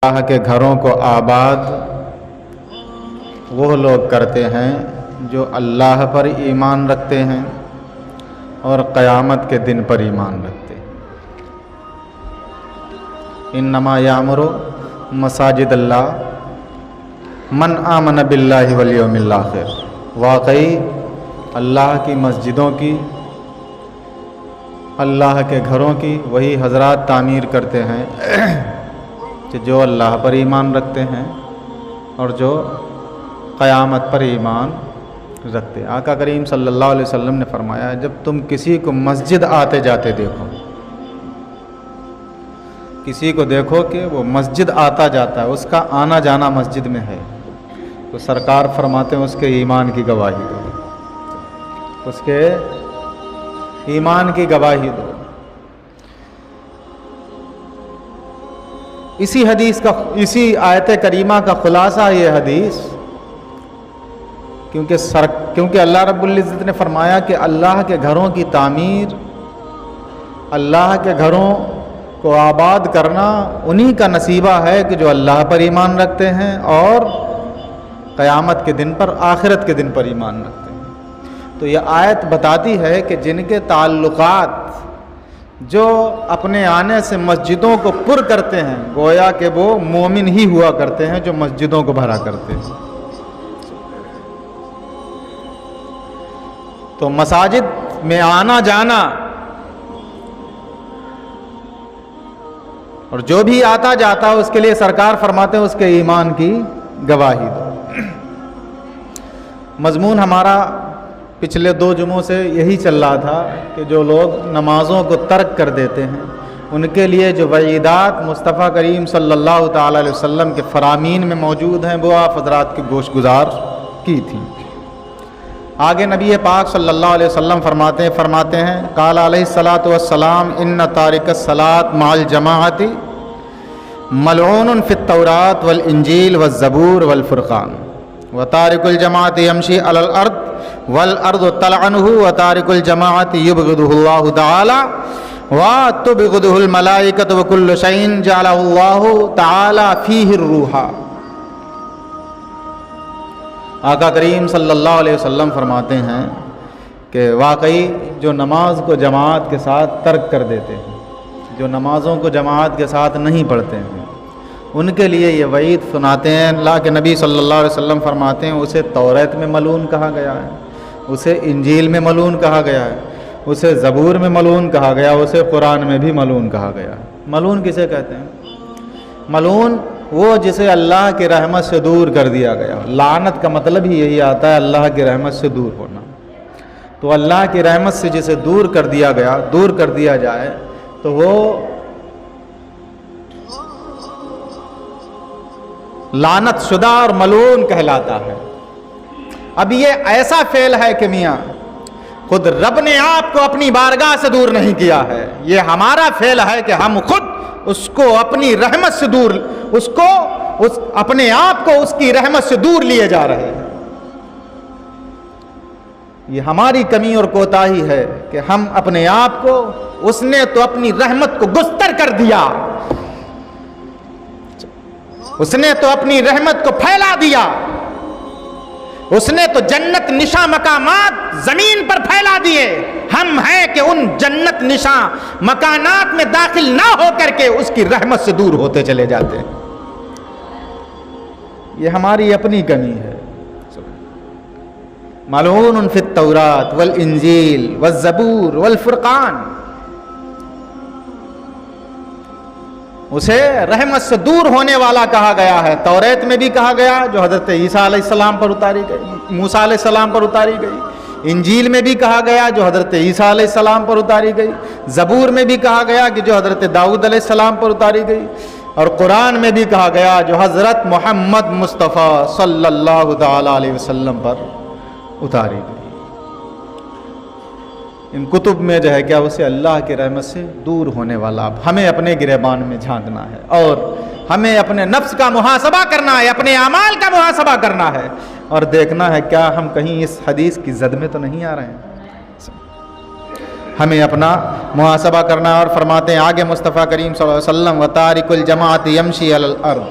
اللہ کے گھروں کو آباد وہ لوگ کرتے ہیں جو اللہ پر ایمان رکھتے ہیں اور قیامت کے دن پر ایمان رکھتے ہیں۔ انما یامر مساجد اللہ من آمن باللہ والیوم الآخر۔ واقعی اللہ کی مسجدوں کی، اللہ کے گھروں کی وہی حضرات تعمیر کرتے ہیں کہ جو اللہ پر ایمان رکھتے ہیں اور جو قیامت پر ایمان رکھتے ہیں۔ آقا کریم صلی اللہ علیہ وسلم نے فرمایا، جب تم کسی کو مسجد آتے جاتے دیکھو، کسی کو دیکھو کہ وہ مسجد آتا جاتا ہے، اس کا آنا جانا مسجد میں ہے، تو سرکار فرماتے ہیں اس کے ایمان کی گواہی دو، اس کے ایمان کی گواہی دو۔ اسی آیت کریمہ کا خلاصہ یہ حدیث، کیونکہ اللہ رب العزت نے فرمایا کہ اللہ کے گھروں کی تعمیر، اللہ کے گھروں کو آباد کرنا انہی کا نصیبہ ہے کہ جو اللہ پر ایمان رکھتے ہیں اور قیامت کے دن پر، آخرت کے دن پر ایمان رکھتے ہیں۔ تو یہ آیت بتاتی ہے کہ جن کے تعلقات جو اپنے آنے سے مسجدوں کو پر کرتے ہیں، گویا کہ وہ مومن ہی ہوا کرتے ہیں جو مسجدوں کو بھرا کرتے ہیں۔ تو مساجد میں آنا جانا، اور جو بھی آتا جاتا ہے اس کے لیے سرکار فرماتے ہیں اس کے ایمان کی گواہی دو۔ مضمون ہمارا پچھلے 2 جمعوں سے یہی چل رہا تھا کہ جو لوگ نمازوں کو ترک کر دیتے ہیں ان کے لیے جو وعیدات مصطفیٰ کریم صلی اللہ تعالی علیہ وسلم کے فرامین میں موجود ہیں وہ آپ حضرات کی گوش گزار کی تھیں۔ آگے نبی پاک صلی اللہ علیہ وسلم فرماتے ہیں قال علیہ الصلاۃ والسلام ان تارک الصلاۃ مع الجماعۃ ملعون فی التوراۃ والانجیل والزبور والفرقان وتارک الجماعۃ یمشی علی الارض والارض تلعنہ وتارک الجماعۃ یبغضہ اللہ تعالی وتبغضہ الملائکۃ وکل شیء جعلہ اللہ تعالی فیہ الروح۔ آقا کریم صلی اللہ علیہ وسلم فرماتے ہیں کہ واقعی جو نماز کو جماعت کے ساتھ ترک کر دیتے ہیں، جو نمازوں کو جماعت کے ساتھ نہیں پڑھتے ہیں، ان کے لیے یہ وعید سناتے ہیں۔ اللہ کے نبی صلی اللہ علیہ وسلم فرماتے ہیں اسے توریت میں ملعون کہا گیا ہے، اسے انجیل میں ملعون کہا گیا ہے، اسے زبور میں ملعون کہا گیا، اسے قرآن میں بھی ملعون کہا گیا ہے۔ ملعون کسے کہتے ہیں؟ ملعون وہ جسے اللہ کی رحمت سے دور کر دیا گیا۔ لعنت کا مطلب ہی یہی آتا ہے اللہ کی رحمت سے دور ہونا۔ تو اللہ کی رحمت سے جسے دور کر دیا جائے تو وہ لعنت شدہ اور ملعون کہلاتا ہے۔ اب یہ ایسا فعل ہے کہ میاں خود رب نے آپ کو اپنی بارگاہ سے دور نہیں کیا ہے، یہ ہمارا فعل ہے کہ ہم خود اس کو اپنی رحمت سے دور، اپنے آپ کو اس کی رحمت سے دور لیے جا رہے ہیں۔ یہ ہماری کمی اور کوتاہی ہے کہ ہم اپنے آپ کو، اس نے تو اپنی رحمت کو گستر کر دیا، اس نے تو اپنی رحمت کو پھیلا دیا، اس نے تو جنت نشاں مقامات زمین پر پھیلا دیے، ہم ہیں کہ ان جنت نشاں مکانات میں داخل نہ ہو کر کے اس کی رحمت سے دور ہوتے چلے جاتے ہیں۔ یہ ہماری اپنی کمی ہے۔ ملعون فی التوراۃ والانجیل والزبور والفرقان، اسے رحمت سے دور ہونے والا کہا گیا ہے۔ توریت میں بھی کہا گیا جو حضرت عیسیٰ علیہ السلام پر اتاری گئی، موسیٰ علیہ السلام پر اتاری گئی، انجیل میں بھی کہا گیا جو حضرت عیسیٰ علیہ السلام پر اتاری گئی، زبور میں بھی کہا گیا کہ جو حضرت داؤد علیہ السلام پر اتاری گئی، اور قرآن میں بھی کہا گیا جو حضرت محمد مصطفیٰ صلی اللہ تعالی علیہ وسلم پر اتاری گئی۔ ان کتب میں جو ہے کیا اسے اللہ کی رحمت سے دور ہونے والا۔ اب ہمیں اپنے گریبان میں جھانکنا ہے اور ہمیں اپنے نفس کا محاسبہ کرنا ہے، اپنے اعمال کا محاسبہ کرنا ہے اور دیکھنا ہے کیا ہم کہیں اس حدیث کی زد میں تو نہیں آ رہے ہیں۔ ہمیں اپنا محاسبہ کرنا ہے۔ اور فرماتے ہیں آگے مصطفیٰ کریم صلی اللہ علیہ وسلم وَتَارِكُ الْجَمَاعَةِ يَمْشِي عَلَى الْأَرْضِ،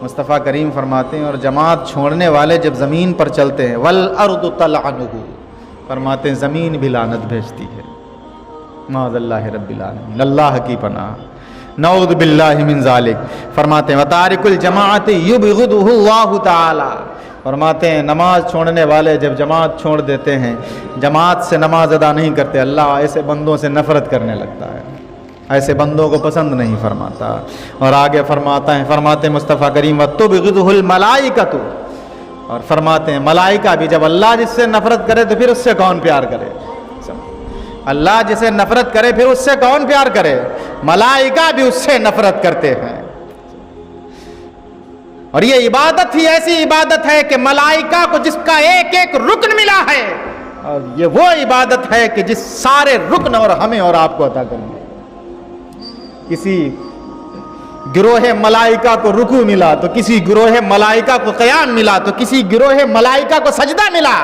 مصطفیٰ کریم فرماتے ہیں اور جماعت چھوڑنے والے جب زمین پر چلتے ہیں وَالْأَرْضُ تَلْعَنُهُ، فرماتے ہیں زمین بھی لعنت بھیجتی ہے۔ معاذ اللہ رب العالمین، اللہ کی پناہ، نعوذ باللہ من ذالک۔ فرماتے ہیں وَتَارِكُ الْجَمَاعَةِ يُبْغِضُهُ اللَّهُ تعالی، فرماتے ہیں نماز چھوڑنے والے جب جماعت چھوڑ دیتے ہیں، جماعت سے نماز ادا نہیں کرتے، اللہ ایسے بندوں سے نفرت کرنے لگتا ہے، ایسے بندوں کو پسند نہیں فرماتا۔ اور آگے فرماتے ہیں مصطفیٰ کریم وَتُبْغِضُهُ الْمَلَائِكَةُ، اور فرماتے ہیں ملائکہ بھی، جب اللہ جس سے نفرت کرے تو پھر اس سے کون پیار کرے؟ اللہ جسے نفرت کرے پھر اس سے کون پیار کرے؟ ملائکہ بھی اس سے نفرت کرتے ہیں۔ اور یہ عبادت ہی ایسی عبادت ہے کہ ملائکہ کو جس کا ایک ایک رکن ملا ہے، اور یہ وہ عبادت ہے کہ جس سارے رکن اور ہمیں اور آپ کو عطا کریں گے۔ کسی گروہ ملائکہ کو رکوع ملا تو کسی گروہ ملائکہ کو قیام ملا تو کسی گروہ ملائکہ کو سجدہ ملا۔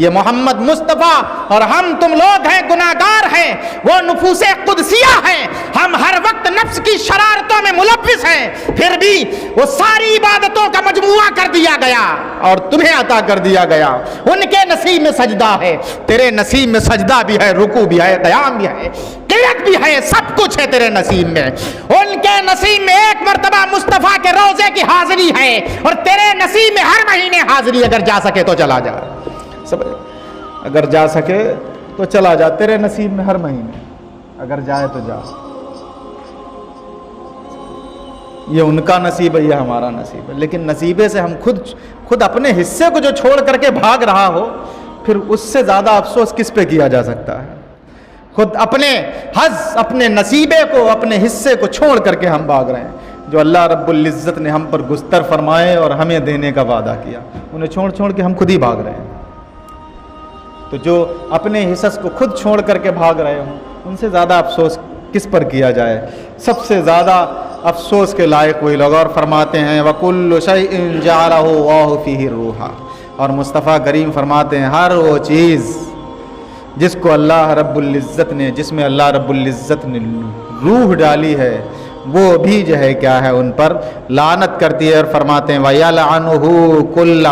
یہ محمد مصطفیٰ اور ہم تم لوگ ہیں، گناہگار ہیں، وہ نفوس قدسیہ ہیں، ہم ہر وقت نفس کی شرارتوں میں ملوث ہیں، پھر بھی وہ ساری عبادتوں کا مجموعہ کر دیا گیا اور تمہیں عطا کر دیا گیا۔ ان کے نصیب میں سجدہ ہے، تیرے نصیب میں سجدہ بھی ہے، رکوع بھی ہے، قیام بھی ہے، قیام بھی ہے، سب کچھ ہے تیرے نصیب میں۔ ان کے نصیب میں ایک مرتبہ مصطفیٰ کے روضے کی حاضری ہے، اور تیرے نصیب میں ہر مہینے حاضری، اگر جا سکے تو چلا جا، اگر جا سکے تو چلا جا، تیرے نصیب میں ہر مہینے، اگر جائے تو جا۔ یہ ان کا نصیب ہے، یہ ہمارا نصیب ہے، لیکن نصیبے سے ہم خود اپنے حصے کو جو چھوڑ کر کے بھاگ رہا ہو، پھر اس سے زیادہ افسوس کس پہ کیا جا سکتا ہے؟ خود اپنے حظ، اپنے نصیبے کو، اپنے حصے کو چھوڑ کر کے ہم بھاگ رہے ہیں، جو اللہ رب العزت نے ہم پر گستر فرمائے اور ہمیں دینے کا وعدہ کیا، انہیں چھوڑ کے ہم خود ہی بھاگ رہے ہیں۔ تو جو اپنے حصص کو خود چھوڑ کر کے بھاگ رہے ہوں، ان سے زیادہ افسوس کس پر کیا جائے؟ سب سے زیادہ افسوس کے لائق وہی لوگ۔ اور فرماتے ہیں وَكُلُّ شَيْءٍ جَعَلَهُ اللَّهُ فِيهِ رُوحًا، اور مصطفیٰ کریم فرماتے ہیں ہر وہ چیز جس کو اللہ رب العزت نے، جس میں اللہ رب العزت نے روح ڈالی ہے، وہ بھی جو ہے کیا ہے، ان پر لعنت کرتی ہے۔ اور فرماتے ہیں وَيَلْعَنُهُ كُلُّ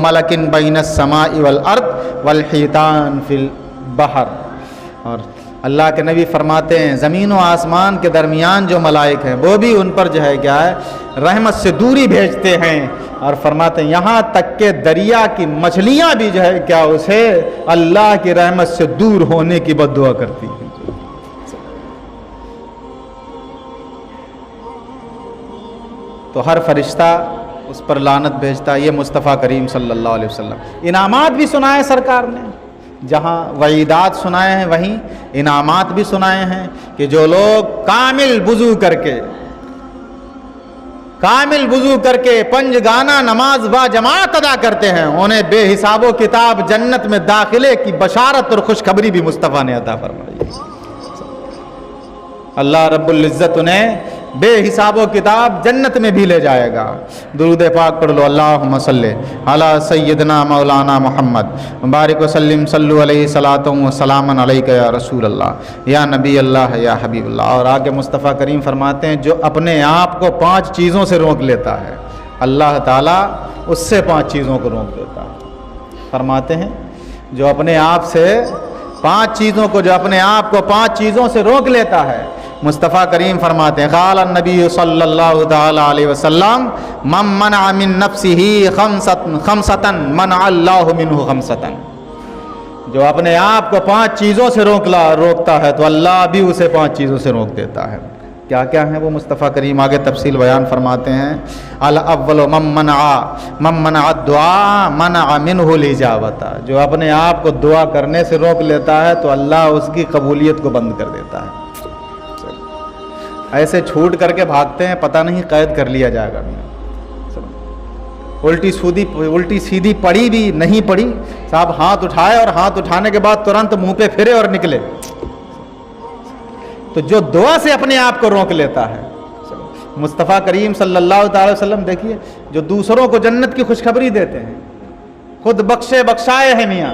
مَلَكٍ بَيْنَ السَّمَاءِ وَالْأَرْضِ وَالْحِيتَانِ فِي الْبَحْرِ، اور اللہ کے نبی فرماتے ہیں زمین و آسمان کے درمیان جو ملائک ہیں وہ بھی ان پر جو ہے کیا ہے، رحمت سے دوری بھیجتے ہیں۔ اور فرماتے ہیں یہاں تک کہ دریا کی مچھلیاں بھی جو ہے کیا، اسے اللہ کی رحمت سے دور ہونے کی بد دعا کرتی ہیں۔ تو ہر فرشتہ اس پر لعنت بھیجتا۔ یہ مصطفیٰ کریم صلی اللہ علیہ وسلم انعامات بھی سنائے سرکار نے، جہاں وعیدات سنائے ہیں وہیں انعامات بھی سنائے ہیں کہ جو لوگ کامل وضو کر کے پنجگانہ نماز با جماعت ادا کرتے ہیں، انہیں بے حساب و کتاب جنت میں داخلے کی بشارت اور خوشخبری بھی مصطفیٰ نے عطا فرمائی۔ اللہ رب العزت انہیں بے حساب و کتاب جنت میں بھی لے جائے گا۔ درود پاک پڑھ لو، اللہم صلی علی سیدنا مولانا محمد مبارک وسلم، صلو علیہ صلاۃ و سلام علیک یا رسول اللہ یا نبی اللہ یا حبیب اللہ۔ اور آگے مصطفیٰ کریم فرماتے ہیں جو اپنے آپ کو 5 چیزوں سے روک لیتا ہے، اللہ تعالیٰ اس سے 5 چیزوں کو روک دیتا ہے۔ فرماتے ہیں جو اپنے آپ سے 5 چیزوں کو، جو اپنے آپ کو 5 چیزوں سے روک لیتا ہے، مصطفیٰ کریم فرماتے ہیں قال النبی صلی اللہ تعالی علیہ وسلم من منع من نفسه خمسة منع اللہ منہ 5، جو اپنے آپ کو 5 چیزوں سے روکتا ہے تو اللہ بھی اسے 5 چیزوں سے روک دیتا ہے۔ کیا کیا ہیں وہ مصطفیٰ کریم آگے تفصیل بیان فرماتے ہیں۔ الاول من منع الدعاء منع منہ الاجابۃ، جو اپنے آپ کو دعا کرنے سے روک لیتا ہے تو اللہ اس کی قبولیت کو بند کر دیتا ہے۔ ایسے چھوٹ کر کے بھاگتے ہیں، پتہ نہیں قید کر لیا جائے گا۔ الٹی سیدھی پڑی بھی نہیں پڑی، صاحب ہاتھ اٹھائے اور ہاتھ اٹھانے کے بعد ترنت منہ پہ پھرے اور نکلے۔ تو جو دعا سے اپنے آپ کو روک لیتا ہے، مصطفیٰ کریم صلی اللہ تعالی وسلم دیکھیے جو دوسروں کو جنت کی خوشخبری دیتے ہیں، خود بخشائے ہیں میاں،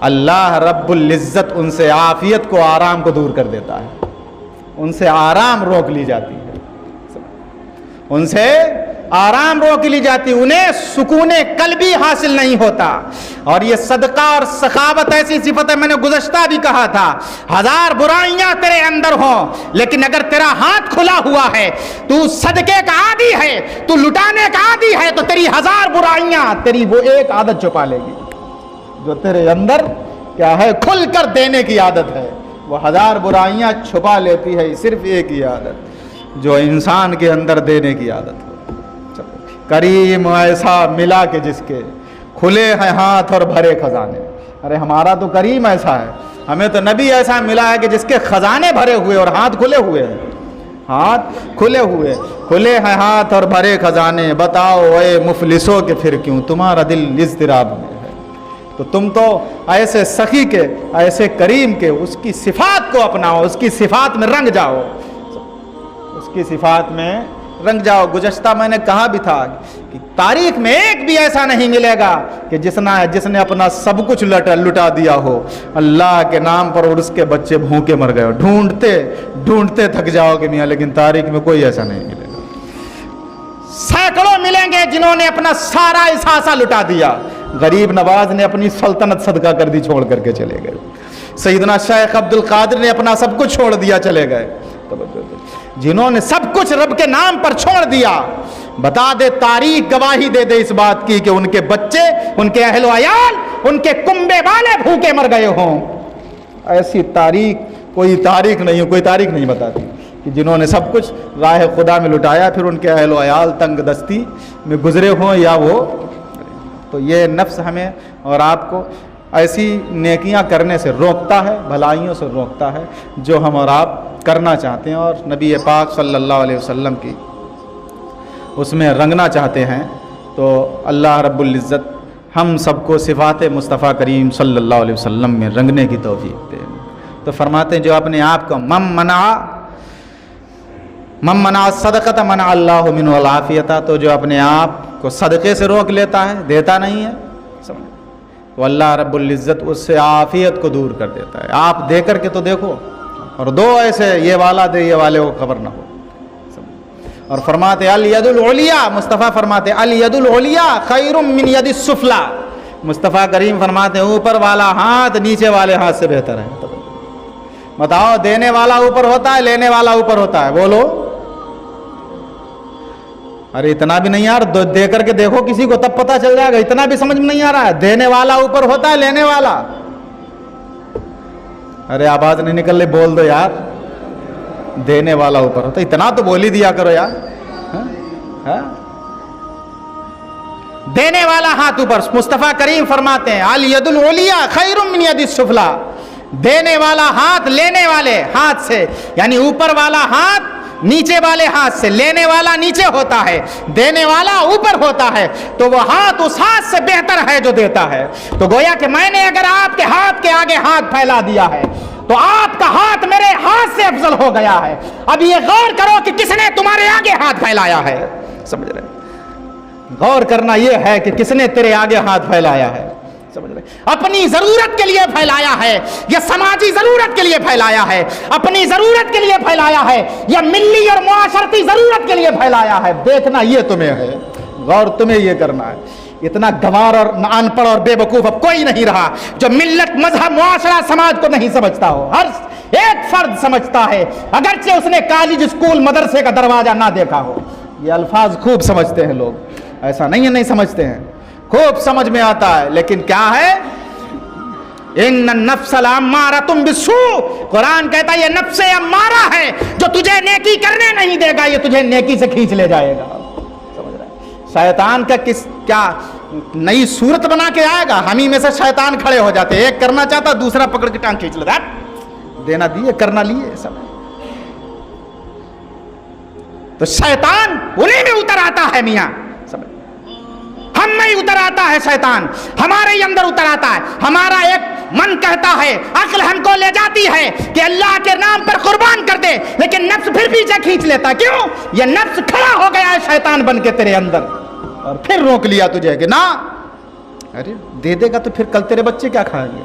اللہ رب العزت ان سے عافیت کو، آرام کو دور کر دیتا ہے، ان سے آرام روک لی جاتی ہے، ان سے آرام روک لی جاتی، انہیں سکون قلبی حاصل نہیں ہوتا۔ اور یہ صدقہ اور سخاوت ایسی صفت ہے، میں نے گزشتہ بھی کہا تھا، 1000 برائیاں تیرے اندر ہوں لیکن اگر تیرا ہاتھ کھلا ہوا ہے، تو صدقے کا عادی ہے، تو لٹانے کا عادی ہے، تو تیری 1000 برائیاں تیری وہ ایک عادت چھپا لے گی جو تیرے اندر کیا ہے، کھل کر دینے کی عادت ہے، وہ 1000 برائیاں چھپا لیتی ہے صرف ایک ہی عادت جو انسان کے اندر دینے کی عادت ہے۔ کریم ایسا ملا کہ جس کے کھلے ہیں ہاتھ اور بھرے خزانے۔ ارے ہمارا تو کریم ایسا ہے، ہمیں تو نبی ایسا ملا ہے کہ جس کے خزانے بھرے ہوئے اور ہاتھ کھلے ہوئے ہیں، ہاتھ کھلے ہوئے، کھلے ہیں ہاتھ اور بھرے خزانے، بتاؤ اے مفلسو کہ پھر کیوں تمہارا دل اضطراب میں ہے۔ تو تم تو ایسے سخی کے، ایسے کریم کے، اس کی صفات کو اپناؤ، اس کی صفات میں رنگ جاؤ، اس کی صفات میں رنگ جاؤ۔ گزشتہ میں نے کہا بھی تھا کہ تاریخ میں ایک بھی ایسا نہیں ملے گا کہ جس نے اپنا سب کچھ لٹا دیا ہو اللہ کے نام پر اور اس کے بچے بھوکے مر گئے ہو، ڈھونڈتے تھک جاؤ کہ میاں، لیکن تاریخ میں کوئی ایسا نہیں ملے گا۔ سینکڑوں ملیں گے جنہوں نے اپنا سارا اثاثہ لٹا دیا۔ غریب نواز نے اپنی سلطنت صدقہ کر دی، چھوڑ کر کے چلے گئے۔ سیدنا شیخ عبد القادر نے اپنا سب کچھ چھوڑ دیا، چلے گئے۔ جنہوں نے سب کچھ رب کے نام پر چھوڑ دیا، بتا دے تاریخ گواہی دے دے اس بات کی کہ ان کے بچے، ان کے اہل و عیال، ان کے کنبے والے بھوکے مر گئے ہوں۔ ایسی تاریخ کوئی تاریخ نہیں بتاتی کہ جنہوں نے سب کچھ راہ خدا میں لٹایا پھر ان کے اہل و عیال تنگ دستی میں گزرے ہوں یا وہ۔ تو یہ نفس ہمیں اور آپ کو ایسی نیکیاں کرنے سے روکتا ہے، بھلائیوں سے روکتا ہے جو ہم اور آپ کرنا چاہتے ہیں اور نبی پاک صلی اللہ علیہ وسلم کی اس میں رنگنا چاہتے ہیں۔ تو اللہ رب العزت ہم سب کو صفات مصطفیٰ کریم صلی اللہ علیہ وسلم میں رنگنے کی توفیق دے۔ تو فرماتے ہیں جو اپنے آپ کو من منع صدقۃ منع اللہ منہ العافیۃ، تو جو اپنے آپ کو صدقے سے روک لیتا ہے، دیتا نہیں ہے، تو اللہ رب العزت اس سے عافیت کو دور کر دیتا ہے۔ آپ دے کر کے تو دیکھو، اور دو ایسے، یہ والا دے یہ والے کو خبر نہ ہو۔ اور فرماتے الید العلیٰ، مصطفیٰ فرماتے الید العلیٰ خیر من ید السفلی، مصطفیٰ کریم فرماتے ہیں اوپر والا ہاتھ نیچے والے ہاتھ سے بہتر ہے۔ بتاؤ، دینے والا اوپر ہوتا ہے، لینے والا اوپر ہوتا ہے؟ بولو۔ ارے اتنا بھی نہیں یار، دے کر کے دیکھو کسی کو تب پتہ چل جائے گا، اتنا بھی سمجھ میں نہیں آ رہا ہے؟ دینے والا اوپر ہوتا ہے، لینے والا؟ ارے آواز نہیں نکل رہی، بول دو یار۔ دینے والا اوپر ہوتا ہے، اتنا تو بول ہی دیا کرو یار۔ دینے والا ہاتھ اوپر، مصطفیٰ کریم فرماتے ہیں الید العلیٰ خیر من ید السفلی، دینے والا ہاتھ لینے والے ہاتھ سے، یعنی اوپر والا ہاتھ نیچے والے ہاتھ سے، لینے والا نیچے ہوتا ہے، دینے والا اوپر ہوتا ہے، تو وہ ہاتھ اس ہاتھ سے بہتر ہے جو دیتا ہے۔ تو گویا کہ میں نے اگر آپ کے ہاتھ کے آگے ہاتھ پھیلا دیا ہے تو آپ کا ہاتھ میرے ہاتھ سے افضل ہو گیا ہے۔ اب یہ غور کرو کہ کس نے تمہارے آگے ہاتھ پھیلایا ہے، سمجھ رہے؟ غور کرنا یہ ہے کہ کس نے تیرے آگے ہاتھ پھیلایا ہے، سمجھ رہے؟ اپنی ضرورت کے لیے پھیلایا ہے یا سماجی ضرورت کے لیے پھیلایا ہے؟ اپنی ضرورت کے لیے پھیلایا ہے یا ملی اور معاشرتی ضرورت کے لیے پھیلایا ہے؟ دیکھنا یہ تمہیں ہے، غور تمہیں یہ کرنا ہے۔ اتنا گنوار اور ان پڑھ اور بے وقوف اب کوئی نہیں رہا جو ملت، مذہب، معاشرہ، سماج کو نہیں سمجھتا ہو۔ ہر ایک فرد سمجھتا ہے، اگرچہ اس نے کالج، اسکول، مدرسے کا دروازہ نہ دیکھا ہو۔ یہ الفاظ خوب سمجھتے ہیں لوگ، ایسا نہیں ہے نہیں سمجھتے ہیں، خوب سمجھ میں آتا ہے، لیکن کیا ہے؟ ان النفس لامارۃ بالسوء، قرآن کہتا ہے یہ نفس امارہ ہے جو تجھے نیکی کرنے نہیں دے گا، یہ تجھے نیکی سے کھینچ لے جائے گا۔ سمجھ رہے ہیں؟ شیطان کا کیا نئی صورت بنا کے آئے گا؟ ہم ہی میں سے شیطان کھڑے ہو جاتے، ایک کرنا چاہتا دوسرا پکڑ کے ٹانگ کھینچ لیتا، دینا دیے کرنا لیے سب۔ تو شیطان انہیں میں اتر آتا ہے میاں، ہم میں اتر آتا ہے شیطان، ہمارے ہی اندر اتر آتا ہے۔ ہمارا ایک من کہتا ہے، عقل ہم کو لے جاتی ہے کہ اللہ کے نام پر قربان کر دے، لیکن نفس پھر پیچھے کھینچ لیتا۔ کیوں؟ یہ نفس کھڑا ہو گیا ہے شیطان بن کے تیرے اندر، اور پھر روک لیا تجھے کہ نہ، ارے دے دے گا تو پھر کل تیرے بچے کیا کھائیں گے؟